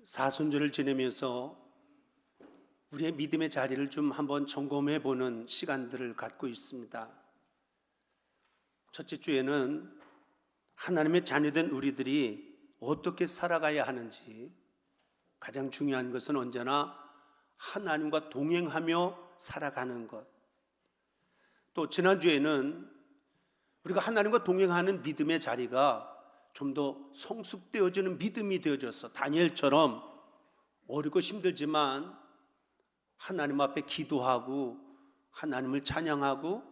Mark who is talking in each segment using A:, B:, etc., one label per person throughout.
A: 사순절을 지내면서 우리의 믿음의 자리를 좀 한번 점검해 보는 시간들을 갖고 있습니다. 첫째 주에는 하나님의 자녀된 우리들이 어떻게 살아가야 하는지, 가장 중요한 것은 언제나 하나님과 동행하며 살아가는 것. 또 지난주에는 우리가 하나님과 동행하는 믿음의 자리가 좀 더 성숙되어지는 믿음이 되어져서 다니엘처럼 어렵고 힘들지만 하나님 앞에 기도하고 하나님을 찬양하고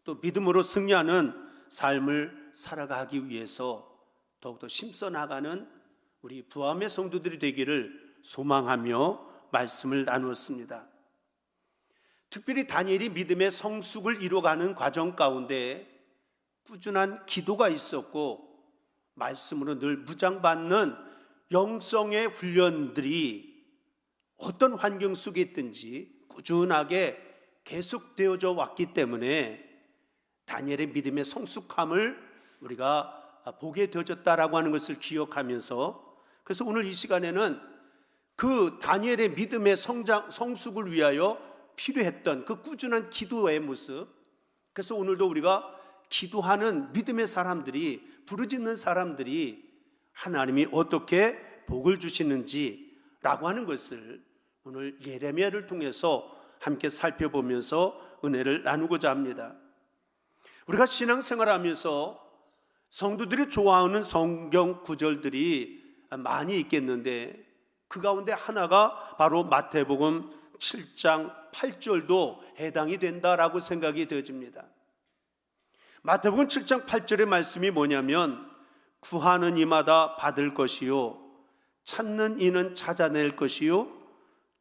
A: 또 믿음으로 승리하는 삶을 살아가기 위해서 더욱더 힘써 나가는 우리 부함의 성도들이 되기를 소망하며 말씀을 나누었습니다. 특별히 다니엘이 믿음의 성숙을 이루어가는 과정 가운데 꾸준한 기도가 있었고 말씀으로 늘 무장받는 영성의 훈련들이 어떤 환경 속에 있든지 꾸준하게 계속되어져 왔기 때문에 다니엘의 믿음의 성숙함을 우리가 보게 되어졌다라고 하는 것을 기억하면서, 그래서 오늘 이 시간에는 그 다니엘의 믿음의 성숙을 위하여 필요했던 그 꾸준한 기도의 모습, 그래서 오늘도 우리가 기도하는 믿음의 사람들이, 부르짖는 사람들이 하나님이 어떻게 복을 주시는지 라고 하는 것을 오늘 예레미야를 통해서 함께 살펴보면서 은혜를 나누고자 합니다. 우리가 신앙생활하면서 성도들이 좋아하는 성경 구절들이 많이 있겠는데 그 가운데 하나가 바로 마태복음 7장 8절도 해당이 된다라고 생각이 되어집니다. 마태복음 7장 8절의 말씀이 뭐냐면, 구하는 이마다 받을 것이요 찾는 이는 찾아낼 것이요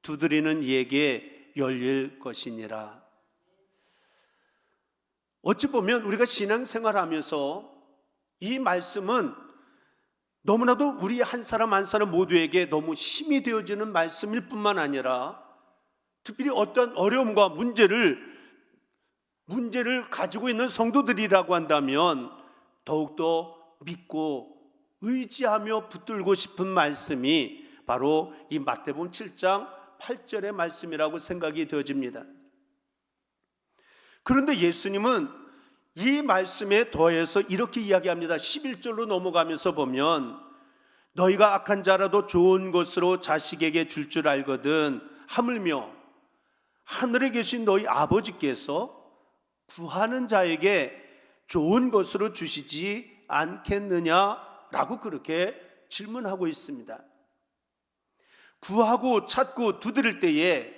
A: 두드리는 이에게 열릴 것이니라. 어찌 보면 우리가 신앙생활하면서 이 말씀은 너무나도 우리 한 사람 한 사람 모두에게 너무 힘이 되어지는 말씀일 뿐만 아니라 특별히 어떤 어려움과 문제를 가지고 있는 성도들이라고 한다면 더욱더 믿고 의지하며 붙들고 싶은 말씀이 바로 이 마태복음 7장 8절의 말씀이라고 생각이 되어집니다. 그런데 예수님은 이 말씀에 더해서 이렇게 이야기합니다. 11절로 넘어가면서 보면, 너희가 악한 자라도 좋은 것으로 자식에게 줄 줄 알거든 하물며 하늘에 계신 너희 아버지께서 구하는 자에게 좋은 것으로 주시지 않겠느냐라고 그렇게 질문하고 있습니다. 구하고 찾고 두드릴 때에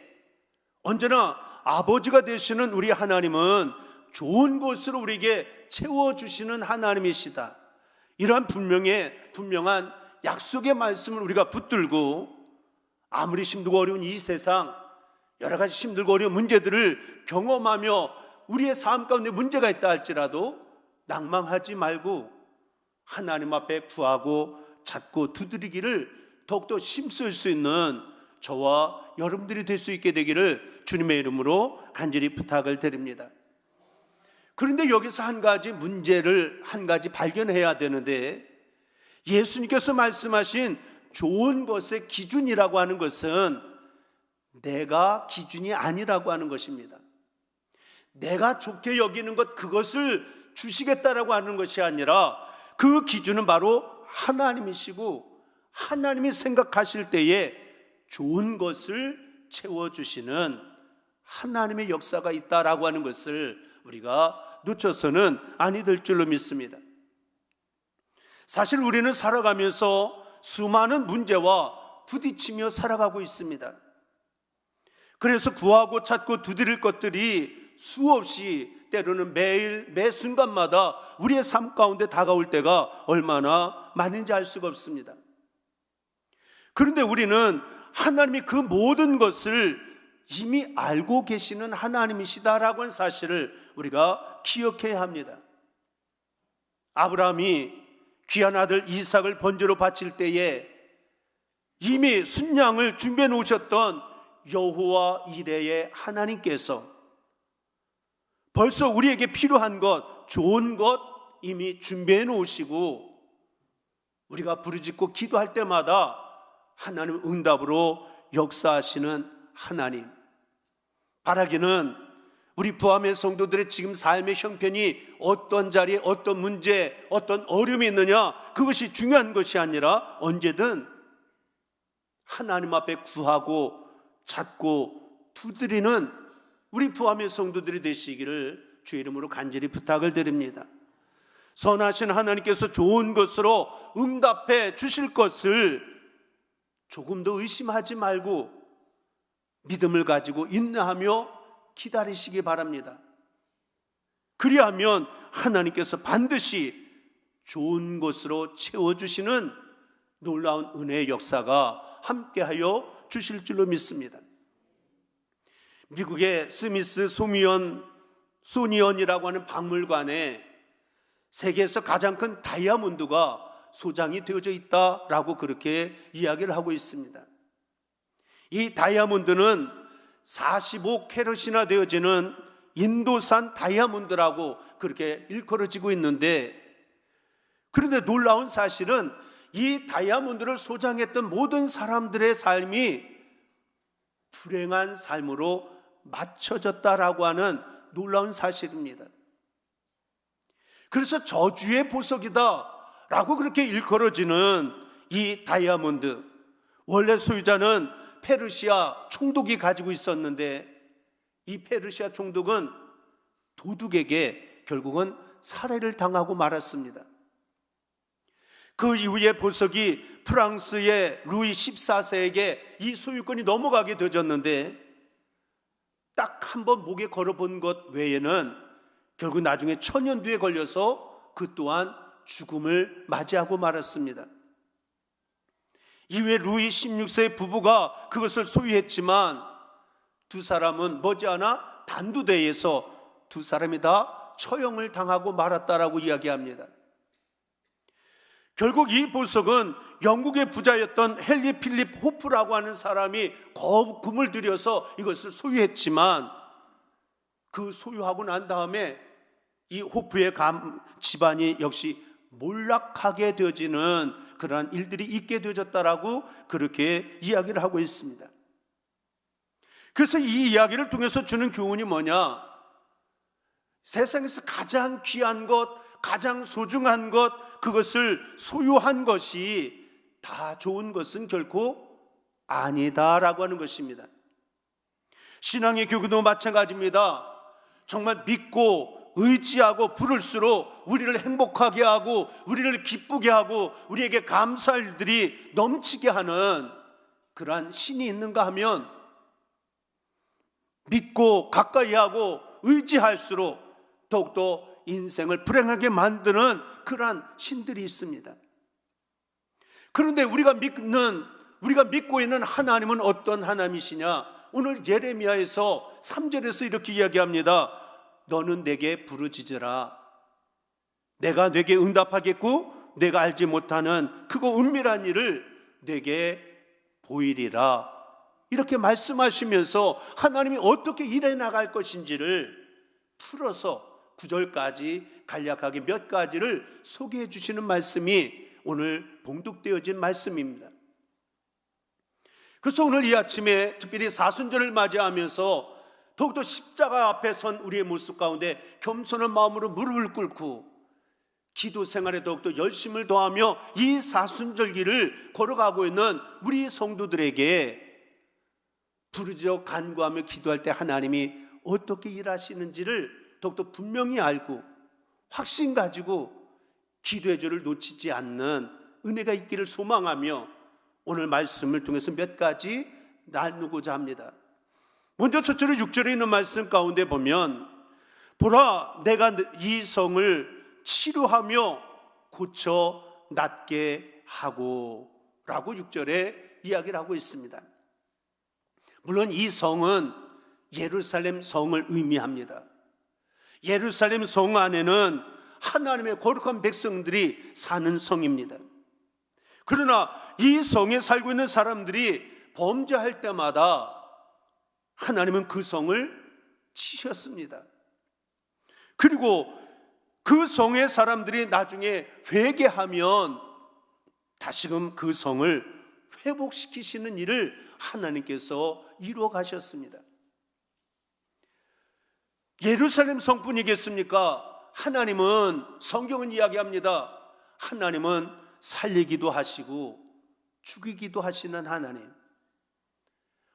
A: 언제나 아버지가 되시는 우리 하나님은 좋은 것으로 우리에게 채워주시는 하나님이시다. 이러한 분명한 약속의 말씀을 우리가 붙들고 아무리 힘들고 어려운 이 세상 여러 가지 힘들고 어려운 문제들을 경험하며 우리의 삶 가운데 문제가 있다 할지라도 낭망하지 말고 하나님 앞에 구하고 찾고 두드리기를 더욱더 힘쓸 수 있는 저와 여러분들이 될 수 있게 되기를 주님의 이름으로 간절히 부탁을 드립니다. 그런데 여기서 한 가지 발견해야 되는데, 예수님께서 말씀하신 좋은 것의 기준이라고 하는 것은 내가 기준이 아니라고 하는 것입니다. 내가 좋게 여기는 것, 그것을 주시겠다라고 하는 것이 아니라 그 기준은 바로 하나님이시고 하나님이 생각하실 때에 좋은 것을 채워주시는 하나님의 역사가 있다라고 하는 것을 우리가 놓쳐서는 아니 될 줄로 믿습니다. 사실 우리는 살아가면서 수많은 문제와 부딪히며 살아가고 있습니다. 그래서 구하고 찾고 두드릴 것들이 수없이 때로는 매일 매 순간마다 우리의 삶 가운데 다가올 때가 얼마나 많은지 알 수가 없습니다. 그런데 우리는 하나님이 그 모든 것을 이미 알고 계시는 하나님이시다라고 하는 사실을 우리가 기억해야 합니다. 아브라함이 귀한 아들 이삭을 번제로 바칠 때에 이미 순양을 준비해 놓으셨던 여호와 이레의 하나님께서 벌써 우리에게 필요한 것, 좋은 것 이미 준비해 놓으시고 우리가 부르짖고 기도할 때마다 하나님 응답으로 역사하시는 하나님. 바라기는 우리 부함의 성도들의 지금 삶의 형편이 어떤 자리에 어떤 문제, 어떤 어려움이 있느냐, 그것이 중요한 것이 아니라 언제든 하나님 앞에 구하고 찾고 두드리는 우리 부함의 성도들이 되시기를 주의 이름으로 간절히 부탁을 드립니다. 선하신 하나님께서 좋은 것으로 응답해 주실 것을 조금 더 의심하지 말고 믿음을 가지고 인내하며 기다리시기 바랍니다. 그리하면 하나님께서 반드시 좋은 것으로 채워주시는 놀라운 은혜의 역사가 함께하여 주실 줄로 믿습니다. 미국의 스미스 소니언이라고 하는 박물관에 세계에서 가장 큰 다이아몬드가 소장이 되어져 있다라고 그렇게 이야기를 하고 있습니다. 이 다이아몬드는 45캐럿이나 되어지는 인도산 다이아몬드라고 그렇게 일컬어지고 있는데, 그런데 놀라운 사실은 이 다이아몬드를 소장했던 모든 사람들의 삶이 불행한 삶으로 맞춰졌다라고 하는 놀라운 사실입니다. 그래서 저주의 보석이다 라고 그렇게 일컬어지는 이 다이아몬드, 원래 소유자는 페르시아 총독이 가지고 있었는데 이 페르시아 총독은 도둑에게 결국은 살해를 당하고 말았습니다. 그 이후에 보석이 프랑스의 루이 14세에게 이 소유권이 넘어가게 되어졌는데, 딱 한 번 목에 걸어본 것 외에는 결국 나중에 1000년 뒤에 걸려서 그 또한 죽음을 맞이하고 말았습니다. 이후에 루이 16세 부부가 그것을 소유했지만 두 사람은 머지않아 단두대에서 두 사람이 다 처형을 당하고 말았다라고 이야기합니다. 결국 이 보석은 영국의 부자였던 헨리 필립 호프라고 하는 사람이 거금을 들여서 이것을 소유했지만, 그 소유하고 난 다음에 이 호프의 집안이 역시 몰락하게 되어지는 그러한 일들이 있게 되어졌다라고 그렇게 이야기를 하고 있습니다. 그래서 이 이야기를 통해서 주는 교훈이 뭐냐? 세상에서 가장 귀한 것, 가장 소중한 것, 그것을 소유한 것이 다 좋은 것은 결코 아니다라고 하는 것입니다. 신앙의 교훈도 마찬가지입니다. 정말 믿고 의지하고 부를수록 우리를 행복하게 하고 우리를 기쁘게 하고 우리에게 감사할 일들이 넘치게 하는 그러한 신이 있는가 하면, 믿고 가까이 하고 의지할수록 더욱더 인생을 불행하게 만드는 그러한 신들이 있습니다. 그런데 우리가 믿고 있는 하나님은 어떤 하나님이시냐? 오늘 예레미야에서 3절에서 이렇게 이야기합니다. 너는 내게 부르짖으라. 내가 내게 응답하겠고 내가 알지 못하는 크고 은밀한 일을 내게 보이리라. 이렇게 말씀하시면서 하나님이 어떻게 일해 나갈 것인지를 풀어서 9절까지 간략하게 몇 가지를 소개해 주시는 말씀이 오늘 봉독되어진 말씀입니다. 그래서 오늘 이 아침에 특별히 사순절을 맞이하면서 더욱더 십자가 앞에 선 우리의 모습 가운데 겸손한 마음으로 무릎을 꿇고 기도 생활에 더욱더 열심을 더하며 이 사순절기를 걸어가고 있는 우리 성도들에게 부르짖어 간구하며 기도할 때 하나님이 어떻게 일하시는지를 더욱더 분명히 알고 확신 가지고 기도의 줄을 놓치지 않는 은혜가 있기를 소망하며 오늘 말씀을 통해서 몇 가지 나누고자 합니다. 먼저 첫째로 6절에 있는 말씀 가운데 보면, 보라 내가 이 성을 치료하며 고쳐 낫게 하고 라고 6절에 이야기를 하고 있습니다. 물론 이 성은 예루살렘 성을 의미합니다. 예루살렘 성 안에는 하나님의 거룩한 백성들이 사는 성입니다. 그러나 이 성에 살고 있는 사람들이 범죄할 때마다 하나님은 그 성을 치셨습니다. 그리고 그 성의 사람들이 나중에 회개하면 다시금 그 성을 회복시키시는 일을 하나님께서 이루어 가셨습니다. 예루살렘 성뿐이겠습니까? 하나님은, 성경은 이야기합니다. 하나님은 살리기도 하시고 죽이기도 하시는 하나님.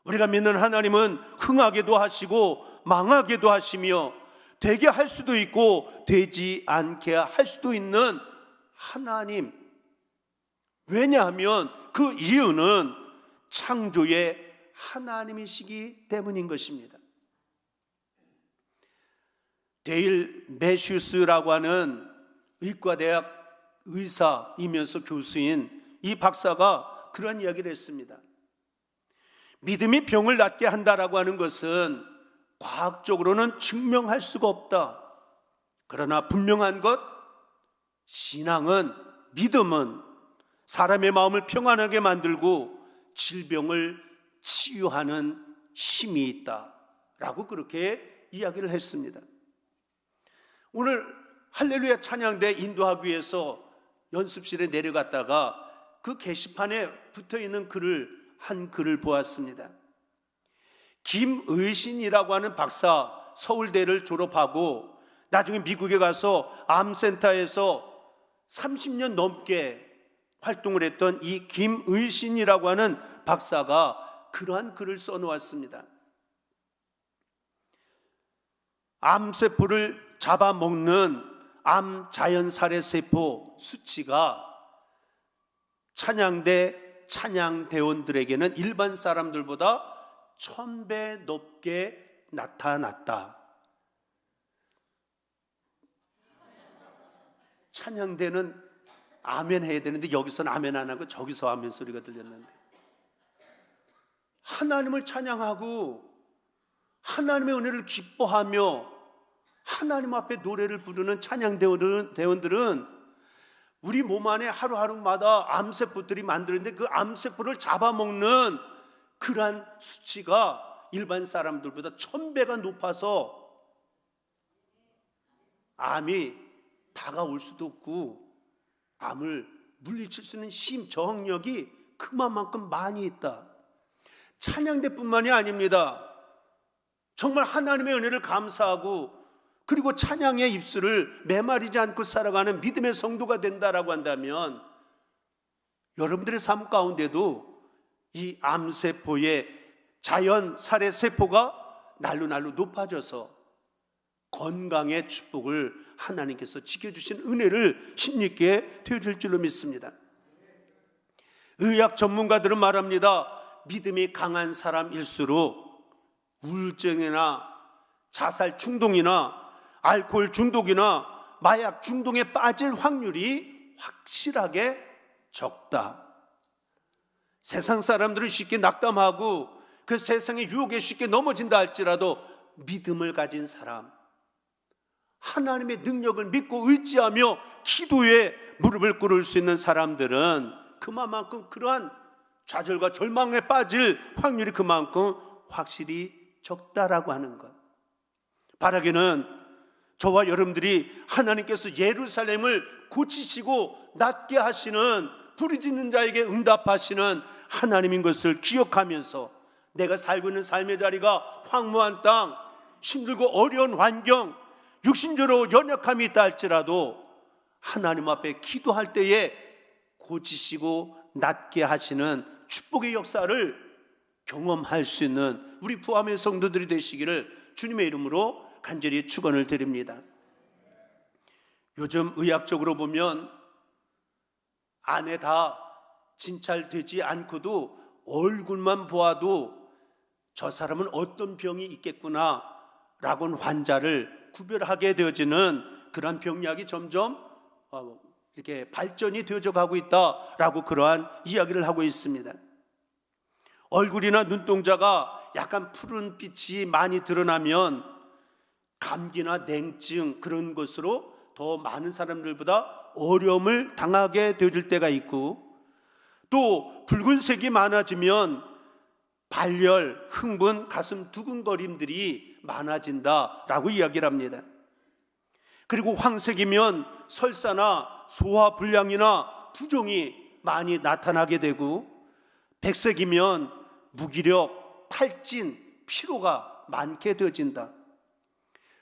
A: 우리가 믿는 하나님은 흥하게도 하시고 망하게도 하시며 되게 할 수도 있고 되지 않게 할 수도 있는 하나님. 왜냐하면 그 이유는 창조의 하나님이시기 때문인 것입니다. 데일 매슈스라고 하는 의과대학 의사이면서 교수인 이 박사가 그런 이야기를 했습니다. 믿음이 병을 낫게 한다라고 하는 것은 과학적으로는 증명할 수가 없다. 그러나 분명한 것, 신앙은, 믿음은 사람의 마음을 평안하게 만들고 질병을 치유하는 힘이 있다라고 그렇게 이야기를 했습니다. 오늘 할렐루야 찬양대 인도하기 위해서 연습실에 내려갔다가 그 게시판에 붙어있는 한 글을 보았습니다. 김의신이라고 하는 박사, 서울대를 졸업하고 나중에 미국에 가서 암센터에서 30년 넘게 활동을 했던 이 김의신이라고 하는 박사가 그러한 글을 써놓았습니다. 암세포를 잡아먹는 암 자연살해 세포 수치가 찬양대 찬양대원들에게는 일반 사람들보다 1000배 높게 나타났다. 찬양대는 아멘 해야 되는데 여기서는 아멘 안 하고 저기서 아멘 소리가 들렸는데, 하나님을 찬양하고 하나님의 은혜를 기뻐하며 하나님 앞에 노래를 부르는 찬양대원들은 우리 몸 안에 하루하루마다 암세포들이 만드는데 그 암세포를 잡아먹는 그러한 수치가 일반 사람들보다 1000배가 높아서 암이 다가올 수도 없고 암을 물리칠 수 있는 힘, 저항력이 그만큼 많이 있다. 찬양대뿐만이 아닙니다. 정말 하나님의 은혜를 감사하고 그리고 찬양의 입술을 메마르지 않고 살아가는 믿음의 성도가 된다라고 한다면 여러분들의 삶 가운데도 이 암세포의 자연 살해 세포가 날로 높아져서 건강의 축복을 하나님께서 지켜주신 은혜를 힘있게 되어줄 줄로 믿습니다. 의학 전문가들은 말합니다. 믿음이 강한 사람일수록 우울증이나 자살 충동이나 알코올 중독이나 마약 중독에 빠질 확률이 확실하게 적다. 세상 사람들은 쉽게 낙담하고 그 세상의 유혹에 쉽게 넘어진다 할지라도 믿음을 가진 사람, 하나님의 능력을 믿고 의지하며 기도에 무릎을 꿇을 수 있는 사람들은 그만큼 그러한 좌절과 절망에 빠질 확률이 그만큼 확실히 적다라고 하는 것. 바라기는 저와 여러분들이 하나님께서 예루살렘을 고치시고 낫게 하시는, 부르짖는 자에게 응답하시는 하나님인 것을 기억하면서 내가 살고 있는 삶의 자리가 황무한 땅, 힘들고 어려운 환경, 육신적으로 연약함이 있다 할지라도 하나님 앞에 기도할 때에 고치시고 낫게 하시는 축복의 역사를 경험할 수 있는 우리 부함의 성도들이 되시기를 주님의 이름으로 간절히 축원을 드립니다. 요즘 의학적으로 보면 안에 다 진찰되지 않고도 얼굴만 보아도 저 사람은 어떤 병이 있겠구나 라고는 환자를 구별하게 되어지는 그러한 병약이 점점 이렇게 발전이 되어져 가고 있다라고 그러한 이야기를 하고 있습니다. 얼굴이나 눈동자가 약간 푸른 빛이 많이 드러나면 감기나 냉증 그런 것으로 더 많은 사람들보다 어려움을 당하게 되어질 때가 있고, 또 붉은색이 많아지면 발열, 흥분, 가슴 두근거림들이 많아진다라고 이야기를 합니다. 그리고 황색이면 설사나 소화 불량이나 부종이 많이 나타나게 되고, 백색이면 무기력, 탈진, 피로가 많게 되어진다.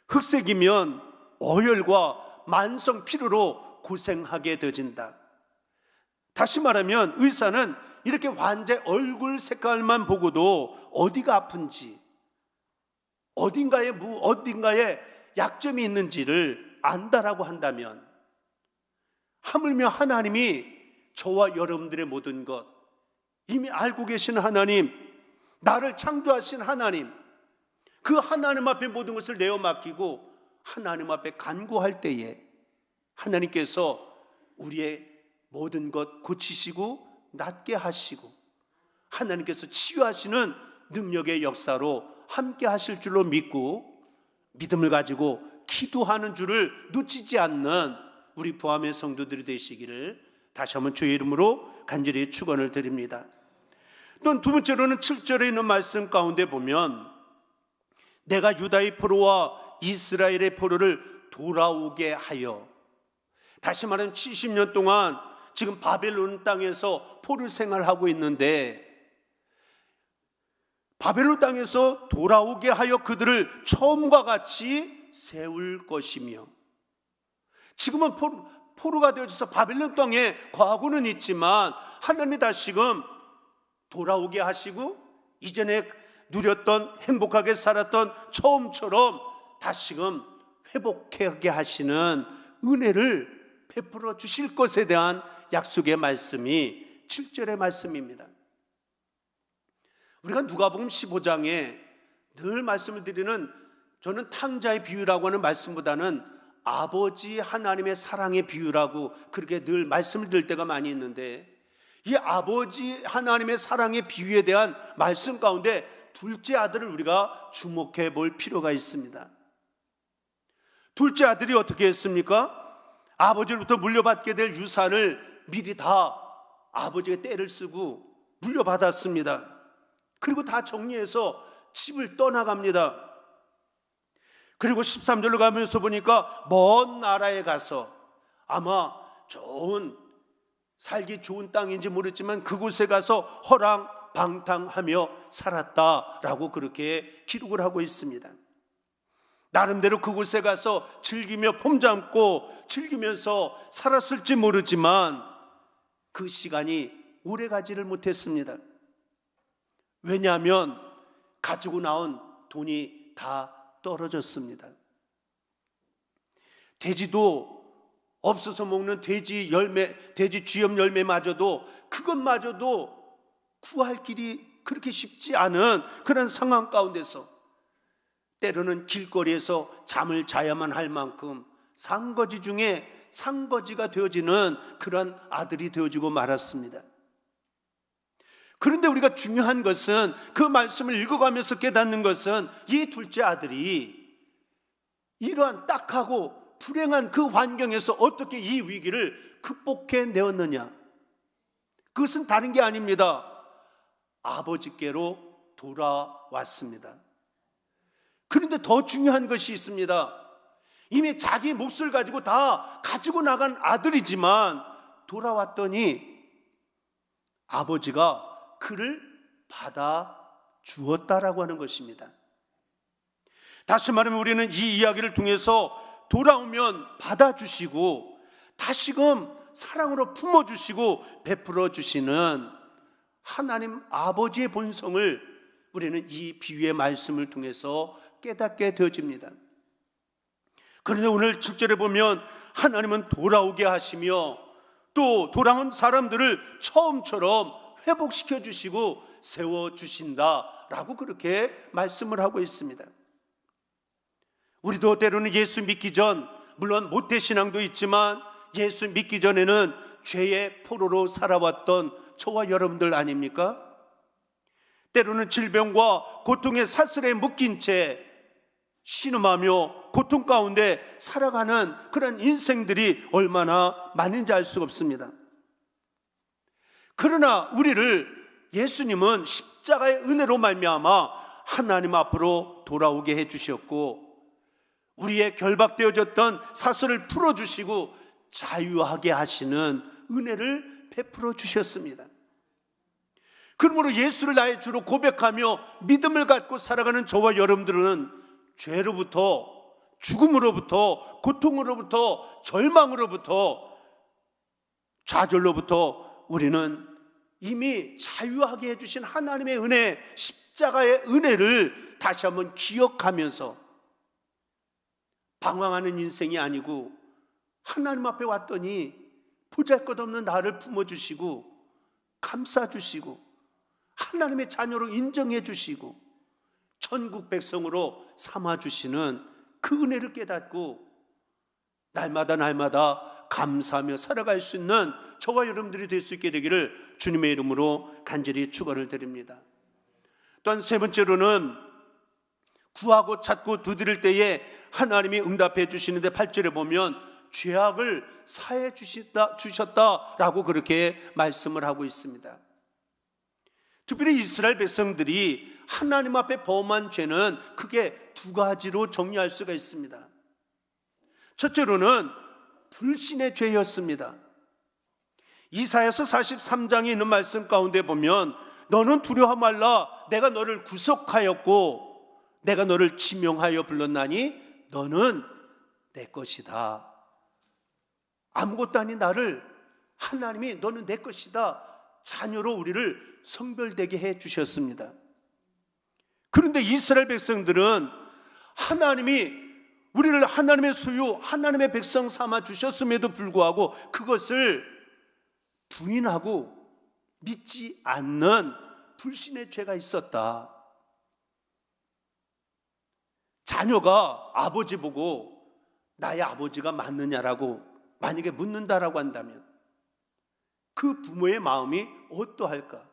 A: 흑색이면 어혈과 만성 피로로 고생하게 되어진다. 다시 말하면 의사는 이렇게 환자의 얼굴 색깔만 보고도 어디가 아픈지, 어딘가에 약점이 있는지를 안다라고 한다면, 하물며 하나님이 저와 여러분들의 모든 것, 이미 알고 계신 하나님, 나를 창조하신 하나님, 그 하나님 앞에 모든 것을 내어 맡기고 하나님 앞에 간구할 때에 하나님께서 우리의 모든 것 고치시고 낫게 하시고 하나님께서 치유하시는 능력의 역사로 함께 하실 줄로 믿고 믿음을 가지고 기도하는 줄을 놓치지 않는 우리 부함의 성도들이 되시기를 다시 한번 주의 이름으로 간절히 축원을 드립니다. 또 두 번째로는 7절에 있는 말씀 가운데 보면 내가 유다의 포로와 이스라엘의 포로를 돌아오게 하여, 다시 말하면 70년 동안 지금 바벨론 땅에서 포로 생활하고 있는데 바벨론 땅에서 돌아오게 하여 그들을 처음과 같이 세울 것이며, 지금은 포로가 되어져서 바벨론 땅에 거하고는 있지만 하나님이 다시금 돌아오게 하시고 이전에 누렸던 행복하게 살았던 처음처럼 다시금 회복하게 하시는 은혜를 베풀어 주실 것에 대한 약속의 말씀이 7절의 말씀입니다. 우리가 누가복음 15장에 늘 말씀을 드리는, 저는 탕자의 비유라고 하는 말씀보다는 아버지 하나님의 사랑의 비유라고 그렇게 늘 말씀을 드릴 때가 많이 있는데, 이 아버지 하나님의 사랑의 비유에 대한 말씀 가운데 둘째 아들을 우리가 주목해 볼 필요가 있습니다. 둘째 아들이 어떻게 했습니까? 아버지로부터 물려받게 될 유산을 미리 다 아버지가 떼를 쓰고 물려받았습니다. 그리고 다 정리해서 집을 떠나갑니다. 그리고 13절로 가면서 보니까 먼 나라에 가서 아마 살기 좋은 땅인지 모르지만 그곳에 가서 허랑방탕하며 살았다라고 그렇게 기록을 하고 있습니다. 나름대로 그곳에 가서 즐기며 폼잡고 즐기면서 살았을지 모르지만 그 시간이 오래 가지를 못했습니다. 왜냐하면 가지고 나온 돈이 다 떨어졌습니다. 돼지도 없어서 먹는 돼지 쥐염 열매마저도, 그것마저도 구할 길이 그렇게 쉽지 않은 그런 상황 가운데서 때로는 길거리에서 잠을 자야만 할 만큼 상거지 중에 상거지가 되어지는 그런 아들이 되어지고 말았습니다. 그런데 우리가 중요한 것은, 그 말씀을 읽어가면서 깨닫는 것은, 이 둘째 아들이 이러한 딱하고 불행한 그 환경에서 어떻게 이 위기를 극복해 내었느냐, 그것은 다른 게 아닙니다. 아버지께로 돌아왔습니다. 그런데 더 중요한 것이 있습니다. 이미 자기 몫을 가지고 다 가지고 나간 아들이지만 돌아왔더니 아버지가 그를 받아 주었다라고 하는 것입니다. 다시 말하면 우리는 이 이야기를 통해서 돌아오면 받아주시고 다시금 사랑으로 품어주시고 베풀어 주시는 하나님 아버지의 본성을 우리는 이 비유의 말씀을 통해서 깨닫게 되어집니다. 그런데 오늘 7절에 보면 하나님은 돌아오게 하시며 또 돌아온 사람들을 처음처럼 회복시켜 주시고 세워주신다라고 그렇게 말씀을 하고 있습니다. 우리도 때로는 예수 믿기 전, 물론 모태신앙도 있지만 예수 믿기 전에는 죄의 포로로 살아왔던 저와 여러분들 아닙니까? 때로는 질병과 고통의 사슬에 묶인 채 신음하며 고통 가운데 살아가는 그런 인생들이 얼마나 많은지 알 수가 없습니다. 그러나 우리를 예수님은 십자가의 은혜로 말미암아 하나님 앞으로 돌아오게 해주셨고, 우리의 결박되어졌던 사슬을 풀어주시고 자유하게 하시는 은혜를 베풀어 주셨습니다. 그러므로 예수를 나의 주로 고백하며 믿음을 갖고 살아가는 저와 여러분들은 죄로부터, 죽음으로부터, 고통으로부터, 절망으로부터, 좌절로부터 우리는 이미 자유하게 해주신 하나님의 은혜, 십자가의 은혜를 다시 한번 기억하면서 방황하는 인생이 아니고 하나님 앞에 왔더니 보잘것없는 나를 품어주시고 감싸주시고 하나님의 자녀로 인정해 주시고 천국 백성으로 삼아주시는 그 은혜를 깨닫고 날마다 감사하며 살아갈 수 있는 저와 여러분들이 될 수 있게 되기를 주님의 이름으로 간절히 축원을 드립니다. 또한 세 번째로는 구하고 찾고 두드릴 때에 하나님이 응답해 주시는데 8절에 보면 죄악을 사해 주셨다라고 그렇게 말씀을 하고 있습니다. 특별히 이스라엘 백성들이 하나님 앞에 범한 죄는 크게 두 가지로 정리할 수가 있습니다. 첫째로는 불신의 죄였습니다. 이사야서 43장에 있는 말씀 가운데 보면 너는 두려워 말라 내가 너를 구속하였고 내가 너를 지명하여 불렀나니 너는 내 것이다. 아무것도 아닌 나를 하나님이 너는 내 것이다 자녀로 우리를 성별되게 해 주셨습니다. 그런데 이스라엘 백성들은 하나님이 우리를 하나님의 소유, 하나님의 백성 삼아 주셨음에도 불구하고 그것을 부인하고 믿지 않는 불신의 죄가 있었다. 자녀가 아버지 보고 나의 아버지가 맞느냐라고 만약에 묻는다라고 한다면 그 부모의 마음이 어떠할까?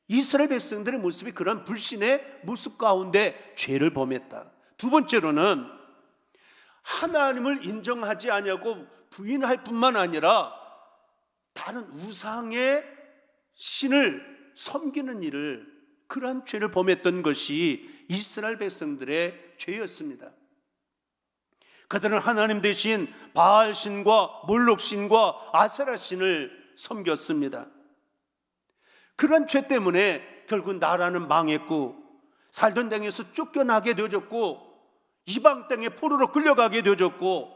A: 이스라엘 백성들의 모습이 그런 불신의 모습 가운데 죄를 범했다. 두 번째로는 하나님을 인정하지 아니하고 부인할 뿐만 아니라 다른 우상의 신을 섬기는 일을, 그러한 죄를 범했던 것이 이스라엘 백성들의 죄였습니다. 그들은 하나님 대신 바알신과 몰록신과 아세라신을 섬겼습니다. 그런 죄 때문에 결국 나라는 망했고 살던 땅에서 쫓겨나게 되어졌고 이방 땅에 포로로 끌려가게 되어졌고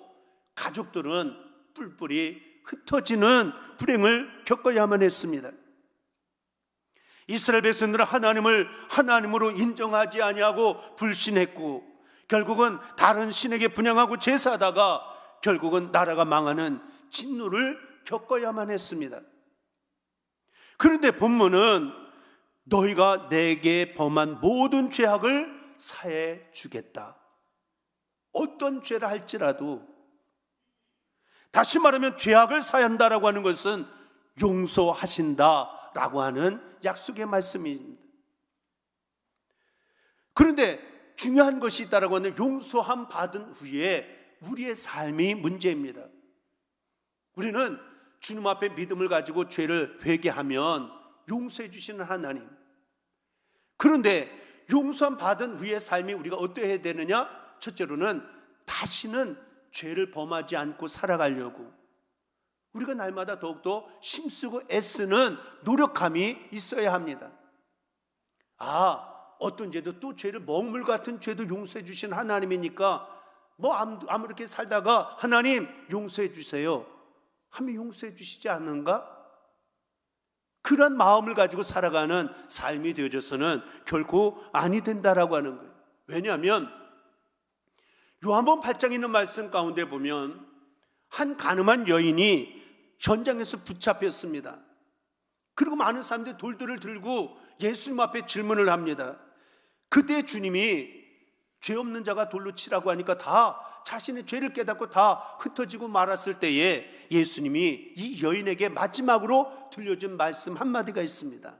A: 가족들은 뿔뿔이 흩어지는 불행을 겪어야만 했습니다. 이스라엘 백성들은 하나님을 하나님으로 인정하지 아니하고 불신했고 결국은 다른 신에게 분향하고 제사하다가 결국은 나라가 망하는 진노를 겪어야만 했습니다. 그런데 본문은 너희가 내게 범한 모든 죄악을 사해 주겠다. 어떤 죄를 할지라도, 다시 말하면 죄악을 사한다라고 하는 것은 용서하신다라고 하는 약속의 말씀입니다. 그런데 중요한 것이 있다라고 하는 용서함 받은 후에 우리의 삶이 문제입니다. 우리는 주님 앞에 믿음을 가지고 죄를 회개하면 용서해 주시는 하나님. 그런데 용서함 받은 후의 삶이 우리가 어떠해야 되느냐? 첫째로는 다시는 죄를 범하지 않고 살아가려고 우리가 날마다 더욱더 힘쓰고 애쓰는 노력함이 있어야 합니다. 어떤 죄도 또 죄를 먹물 같은 죄도 용서해 주신 하나님이니까 아무렇게 살다가 하나님 용서해 주세요 하면 용서해 주시지 않는가? 그런 마음을 가지고 살아가는 삶이 되어져서는 결코 아니 된다라고 하는 거예요. 왜냐하면 요한복음 8장에 있는 말씀 가운데 보면 한 가늠한 여인이 현장에서 붙잡혔습니다. 그리고 많은 사람들이 돌들을 들고 예수님 앞에 질문을 합니다. 그때 주님이 죄 없는 자가 돌로 치라고 하니까 다 자신의 죄를 깨닫고 다 흩어지고 말았을 때에 예수님이 이 여인에게 마지막으로 들려준 말씀 한마디가 있습니다.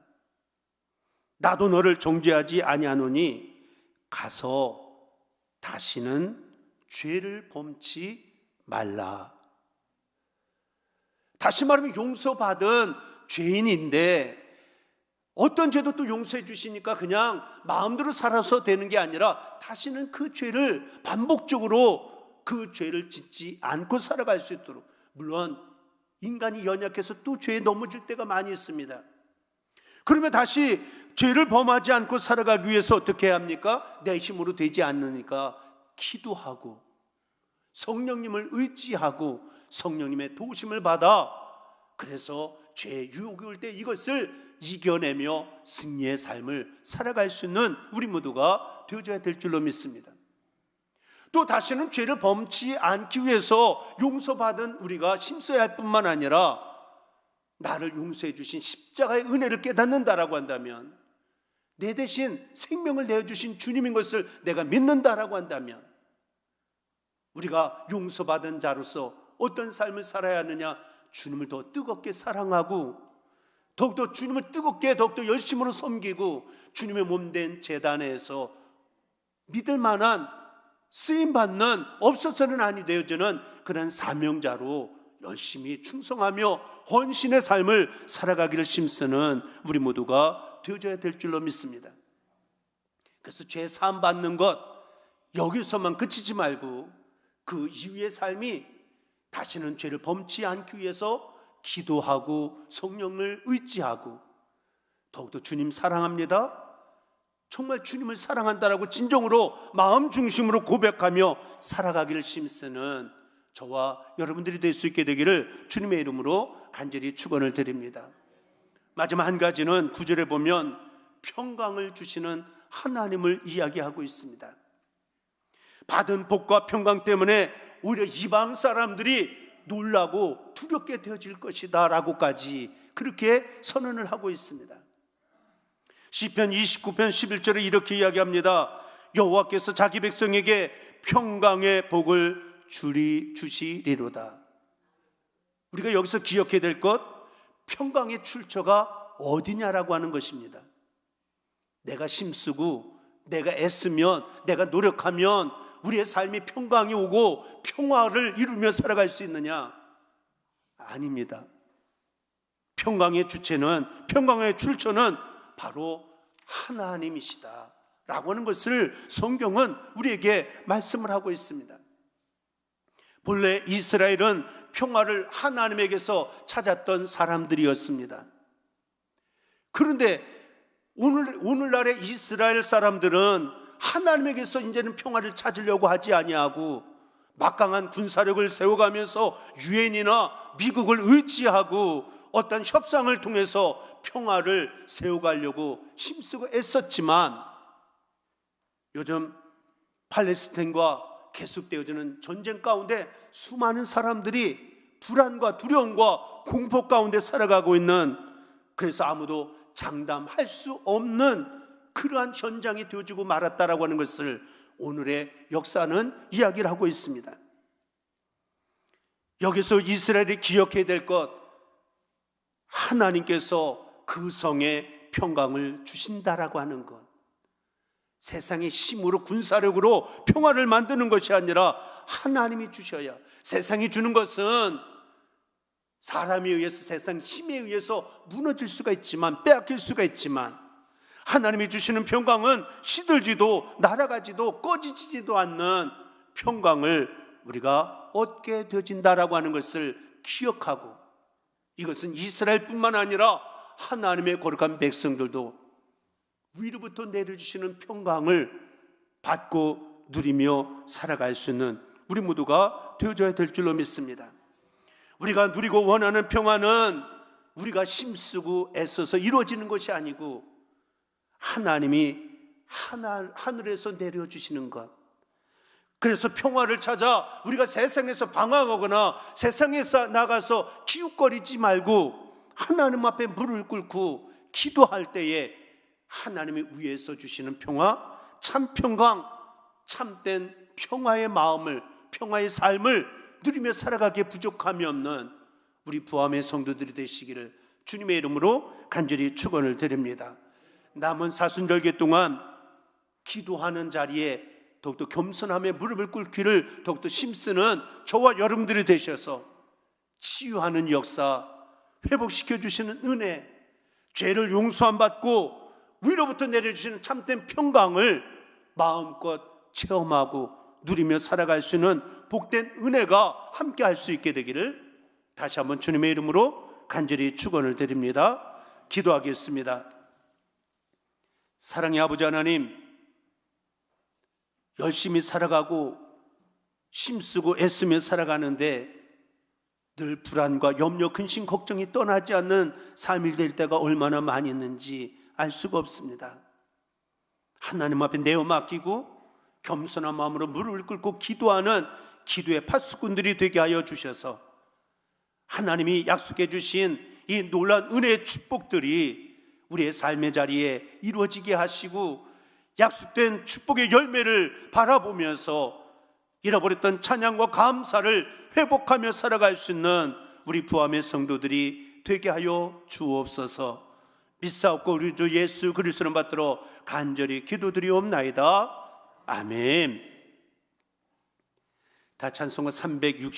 A: 나도 너를 정죄하지 아니하노니 가서 다시는 죄를 범치 말라. 다시 말하면 용서받은 죄인인데 어떤 죄도 또 용서해 주시니까 그냥 마음대로 살아서 되는 게 아니라 다시는 그 죄를 반복적으로 그 죄를 짓지 않고 살아갈 수 있도록, 물론 인간이 연약해서 또 죄에 넘어질 때가 많이 있습니다. 그러면 다시 죄를 범하지 않고 살아가기 위해서 어떻게 해야 합니까? 내 힘으로 되지 않으니까 기도하고 성령님을 의지하고 성령님의 도우심을 받아, 그래서 죄의 유혹이 올 때 이것을 이겨내며 승리의 삶을 살아갈 수 있는 우리 모두가 되어줘야 될 줄로 믿습니다. 또 다시는 죄를 범치 않기 위해서 용서받은 우리가 힘써야 할 뿐만 아니라 나를 용서해 주신 십자가의 은혜를 깨닫는다라고 한다면, 내 대신 생명을 내어주신 주님인 것을 내가 믿는다라고 한다면, 우리가 용서받은 자로서 어떤 삶을 살아야 하느냐? 주님을 더 뜨겁게 사랑하고 더욱더 주님을 뜨겁게 더욱더 열심으로 섬기고 주님의 몸된 제단에서 믿을 만한 쓰임받는, 없어서는 아니 되어지는 그런 사명자로 열심히 충성하며 헌신의 삶을 살아가기를 힘쓰는 우리 모두가 되어져야 될 줄로 믿습니다. 그래서 죄 사함 받는 것 여기서만 그치지 말고 그 이후의 삶이 다시는 죄를 범치 않기 위해서 기도하고 성령을 의지하고 더욱더 주님 사랑합니다, 정말 주님을 사랑한다라고 진정으로 마음 중심으로 고백하며 살아가기를 힘쓰는 저와 여러분들이 될 수 있게 되기를 주님의 이름으로 간절히 축원을 드립니다. 마지막 한 가지는 9절에 보면 평강을 주시는 하나님을 이야기하고 있습니다. 받은 복과 평강 때문에 오히려 이방 사람들이 놀라고 두렵게 되어질 것이다 라고까지 그렇게 선언을 하고 있습니다. 시편 29편 11절에 이렇게 이야기합니다. 여호와께서 자기 백성에게 평강의 복을 주시리로다. 우리가 여기서 기억해야 될 것, 평강의 출처가 어디냐라고 하는 것입니다. 내가 힘쓰고 내가 애쓰면, 내가 노력하면 우리의 삶이 평강이 오고 평화를 이루며 살아갈 수 있느냐? 아닙니다. 평강의 주체는, 평강의 출처는 바로 하나님이시다 라고 하는 것을 성경은 우리에게 말씀을 하고 있습니다. 본래 이스라엘은 평화를 하나님에게서 찾았던 사람들이었습니다. 그런데 오늘날의 이스라엘 사람들은 하나님에게서 이제는 평화를 찾으려고 하지 아니하고 막강한 군사력을 세워가면서 유엔이나 미국을 의지하고 어떤 협상을 통해서 평화를 세워가려고 힘쓰고 애썼지만, 요즘 팔레스타인과 계속되어지는 전쟁 가운데 수많은 사람들이 불안과 두려움과 공포 가운데 살아가고 있는, 그래서 아무도 장담할 수 없는 그러한 현장이 되어지고 말았다라고 하는 것을 오늘의 역사는 이야기를 하고 있습니다. 여기서 이스라엘이 기억해야 될 것, 하나님께서 그 성에 평강을 주신다라고 하는 것, 세상의 힘으로 군사력으로 평화를 만드는 것이 아니라 하나님이 주셔야, 세상이 주는 것은 사람에 의해서, 세상 힘에 의해서 무너질 수가 있지만, 빼앗길 수가 있지만, 하나님이 주시는 평강은 시들지도 날아가지도 꺼지지도 않는 평강을 우리가 얻게 되어진다라고 하는 것을 기억하고, 이것은 이스라엘뿐만 아니라 하나님의 거룩한 백성들도 위로부터 내려주시는 평강을 받고 누리며 살아갈 수 있는 우리 모두가 되어져야 될 줄로 믿습니다. 우리가 누리고 원하는 평화는 우리가 힘쓰고 애써서 이루어지는 것이 아니고 하나님이 하늘에서 내려주시는 것. 그래서 평화를 찾아 우리가 세상에서 방황하거나 세상에서 나가서 기웃거리지 말고 하나님 앞에 무릎을 꿇고 기도할 때에 하나님이 위에서 주시는 평화, 참 평강, 참된 평화의 마음을, 평화의 삶을 누리며 살아가기에 부족함이 없는 우리 부함의 성도들이 되시기를 주님의 이름으로 간절히 축원을 드립니다. 남은 사순절기 동안 기도하는 자리에 더욱더 겸손함에 무릎을 꿇기를 더욱더 힘쓰는 저와 여러분들이 되셔서 치유하는 역사, 회복시켜 주시는 은혜, 죄를 용서함 받고 위로부터 내려주시는 참된 평강을 마음껏 체험하고 누리며 살아갈 수 있는 복된 은혜가 함께 할 수 있게 되기를 다시 한번 주님의 이름으로 간절히 축원을 드립니다. 기도하겠습니다. 사랑의 아버지 하나님, 열심히 살아가고 힘쓰고 애쓰며 살아가는데 늘 불안과 염려, 근심, 걱정이 떠나지 않는 삶이 될 때가 얼마나 많이 있는지 알 수가 없습니다. 하나님 앞에 내어 맡기고 겸손한 마음으로 무릎을 꿇고 기도하는 기도의 파수꾼들이 되게 하여 주셔서 하나님이 약속해 주신 이 놀라운 은혜의 축복들이 우리의 삶의 자리에 이루어지게 하시고 약속된 축복의 열매를 바라보면서 잃어버렸던 찬양과 감사를 회복하며 살아갈 수 있는 우리 부함의 성도들이 되게 하여 주옵소서. 믿사옵고 우리 주 예수 그리스도를 받들어 간절히 기도드리옵나이다. 아멘. 다 찬송가 360